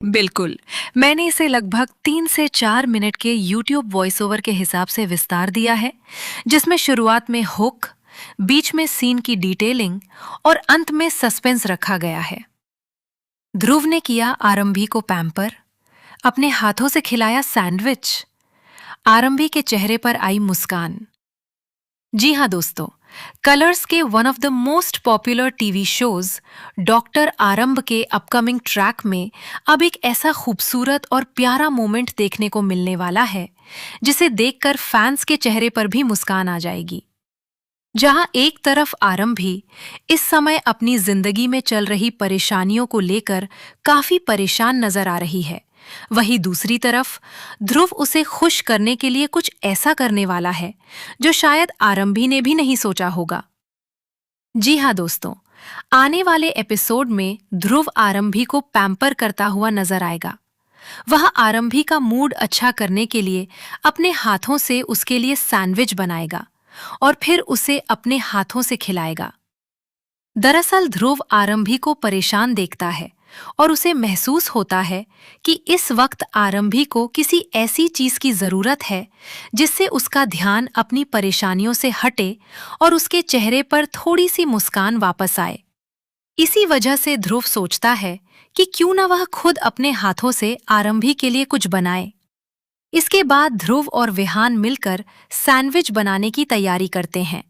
बिल्कुल। मैंने इसे लगभग 3 से 4 मिनट के यूट्यूब वॉइस ओवर के हिसाब से विस्तार दिया है, जिसमें शुरुआत में हुक, बीच में सीन की डिटेलिंग और अंत में सस्पेंस रखा गया है। ध्रुव ने किया आरंभी को पैम्पर, अपने हाथों से खिलाया सैंडविच। आरंभी के चेहरे पर आई मुस्कान। जी हाँ दोस्तों, कलर्स के one of the most popular TV shows doctor आरंभ के अपकमिंग ट्रैक में अब एक ऐसा खूबसूरत और प्यारा मोमेंट देखने को मिलने वाला है जिसे देखकर फैंस के चेहरे पर भी मुस्कान आ जाएगी। जहां एक तरफ आरंभी इस समय अपनी जिंदगी में चल रही परेशानियों को लेकर काफी परेशान नजर आ रही है, वहीं दूसरी तरफ ध्रुव उसे खुश करने के लिए कुछ ऐसा करने वाला है जो शायद आरंभी ने भी नहीं सोचा होगा। जी हाँ दोस्तों, आने वाले एपिसोड में ध्रुव आरंभी को पैम्पर करता हुआ नजर आएगा। वह आरंभी का मूड अच्छा करने के लिए अपने हाथों से उसके लिए सैंडविच बनाएगा और फिर उसे अपने हाथों से खिलाएगा। दरअसल ध्रुव आरंभी को परेशान देखता है और उसे महसूस होता है कि इस वक्त आरंभी को किसी ऐसी चीज की जरूरत है जिससे उसका ध्यान अपनी परेशानियों से हटे और उसके चेहरे पर थोड़ी सी मुस्कान वापस आए। इसी वजह से ध्रुव सोचता है कि क्यों न वह खुद अपने हाथों से आरंभी के लिए कुछ बनाए। इसके बाद ध्रुव और विहान मिलकर सैंडविच बनाने की तैयारी करते हैं।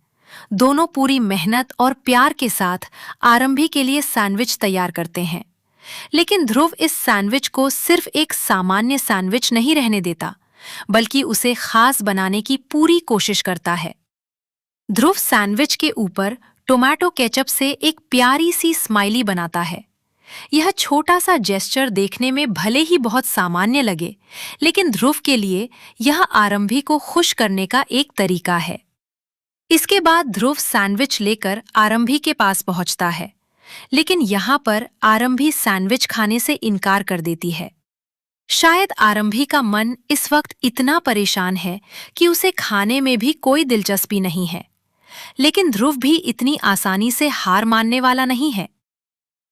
दोनों पूरी मेहनत और प्यार के साथ आरंभी के लिए सैंडविच तैयार करते हैं। लेकिन ध्रुव इस सैंडविच को सिर्फ एक सामान्य सैंडविच नहीं रहने देता, बल्कि उसे खास बनाने की पूरी कोशिश करता है। ध्रुव सैंडविच के ऊपर टोमेटो केचप से एक प्यारी सी स्माइली बनाता है। यह छोटा सा जेस्चर देखने में भले ही बहुत सामान्य लगे, लेकिन ध्रुव के लिए यह आरंभी को खुश करने का एक तरीका है। इसके बाद ध्रुव सैंडविच लेकर आरंभी के पास पहुंचता है, लेकिन यहाँ पर आरंभी सैंडविच खाने से इनकार कर देती है। शायद आरंभी का मन इस वक्त इतना परेशान है कि उसे खाने में भी कोई दिलचस्पी नहीं है। लेकिन ध्रुव भी इतनी आसानी से हार मानने वाला नहीं है।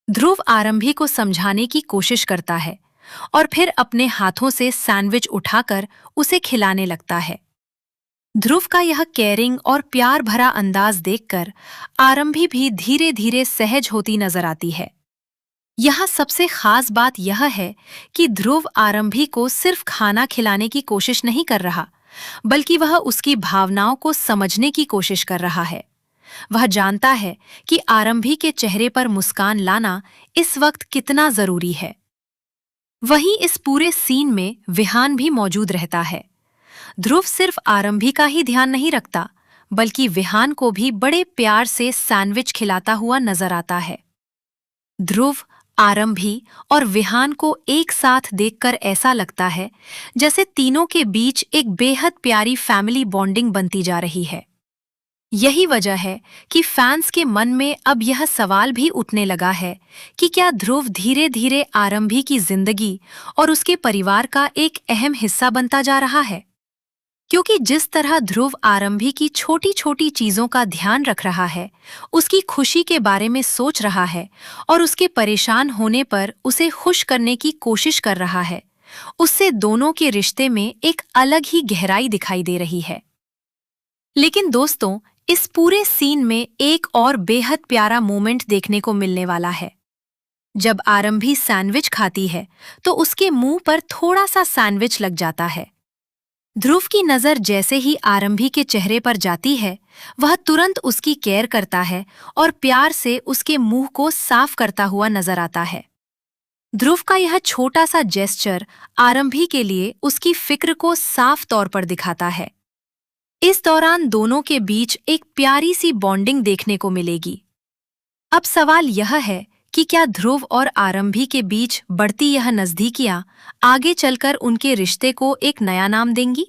ध्रुव आरंभी को समझाने की कोशिश करता है और फिर अपने हाथों से सैंडविच उठाकर उसे खिलाने लगता है। ध्रुव का यह केयरिंग और प्यार भरा अंदाज देखकर आरंभी भी धीरे धीरे सहज होती नजर आती है। यहाँ सबसे खास बात यह है कि ध्रुव आरंभी को सिर्फ खाना खिलाने की कोशिश नहीं कर रहा, बल्कि वह उसकी भावनाओं को समझने की कोशिश कर रहा है। वह जानता है कि आरंभी के चेहरे पर मुस्कान लाना इस वक्त कितना जरूरी है। वहीं इस पूरे सीन में विहान भी मौजूद रहता है। ध्रुव सिर्फ आरंभी का ही ध्यान नहीं रखता, बल्कि विहान को भी बड़े प्यार से सैंडविच खिलाता हुआ नजर आता है। ध्रुव, आरंभी और विहान को एक साथ देखकर ऐसा लगता है जैसे तीनों के बीच एक बेहद प्यारी फैमिली बॉन्डिंग बनती जा रही है। यही वजह है कि फैंस के मन में अब यह सवाल भी उठने लगा है कि क्या ध्रुव धीरे धीरे आरंभी की जिंदगी और उसके परिवार का एक अहम हिस्सा बनता जा रहा है। क्योंकि जिस तरह ध्रुव आरंभी की छोटी छोटी चीजों का ध्यान रख रहा है, उसकी खुशी के बारे में सोच रहा है और उसके परेशान होने पर उसे खुश करने की कोशिश कर रहा है, उससे दोनों के रिश्ते में एक अलग ही गहराई दिखाई दे रही है। लेकिन दोस्तों, इस पूरे सीन में एक और बेहद प्यारा मोमेंट देखने को मिलने वाला है। जब आरंभी सैंडविच खाती है तो उसके मुंह पर थोड़ा सा सैंडविच लग जाता है। ध्रुव की नजर जैसे ही आरंभी के चेहरे पर जाती है, वह तुरंत उसकी केयर करता है और प्यार से उसके मुंह को साफ करता हुआ नजर आता है। ध्रुव का यह छोटा सा जेस्चर आरंभी के लिए उसकी फिक्र को साफ तौर पर दिखाता है। इस दौरान दोनों के बीच एक प्यारी सी बॉन्डिंग देखने को मिलेगी। अब सवाल यह है कि क्या ध्रुव और आरंभी के बीच बढ़ती यह नजदीकियां आगे चलकर उनके रिश्ते को एक नया नाम देंगी?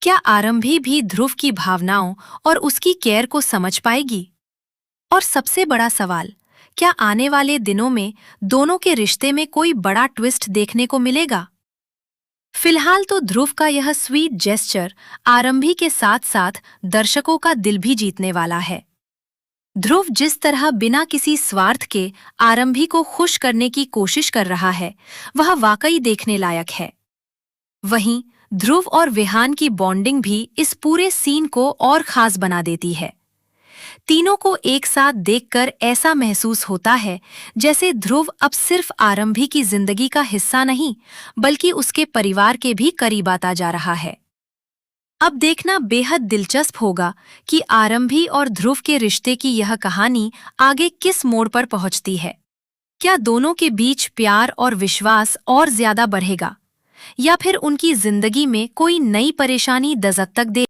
क्या आरंभी भी ध्रुव की भावनाओं और उसकी केयर को समझ पाएगी? और सबसे बड़ा सवाल, क्या आने वाले दिनों में दोनों के रिश्ते में कोई बड़ा ट्विस्ट देखने को मिलेगा? फिलहाल तो ध्रुव का यह स्वीट जेस्चर आरंभी के साथ साथ दर्शकों का दिल भी जीतने वाला है। ध्रुव जिस तरह बिना किसी स्वार्थ के आरंभी को खुश करने की कोशिश कर रहा है, वह वाकई देखने लायक है। वहीं ध्रुव और विहान की बॉन्डिंग भी इस पूरे सीन को और खास बना देती है। तीनों को एक साथ देखकर ऐसा महसूस होता है जैसे ध्रुव अब सिर्फ आरंभी की जिंदगी का हिस्सा नहीं, बल्कि उसके परिवार के भी करीब आता जा रहा है। अब देखना बेहद दिलचस्प होगा कि आरंभी और ध्रुव के रिश्ते की यह कहानी आगे किस मोड़ पर पहुंचती है। क्या दोनों के बीच प्यार और विश्वास और ज्यादा बढ़ेगा, या फिर उनकी जिंदगी में कोई नई परेशानी दस्तक दे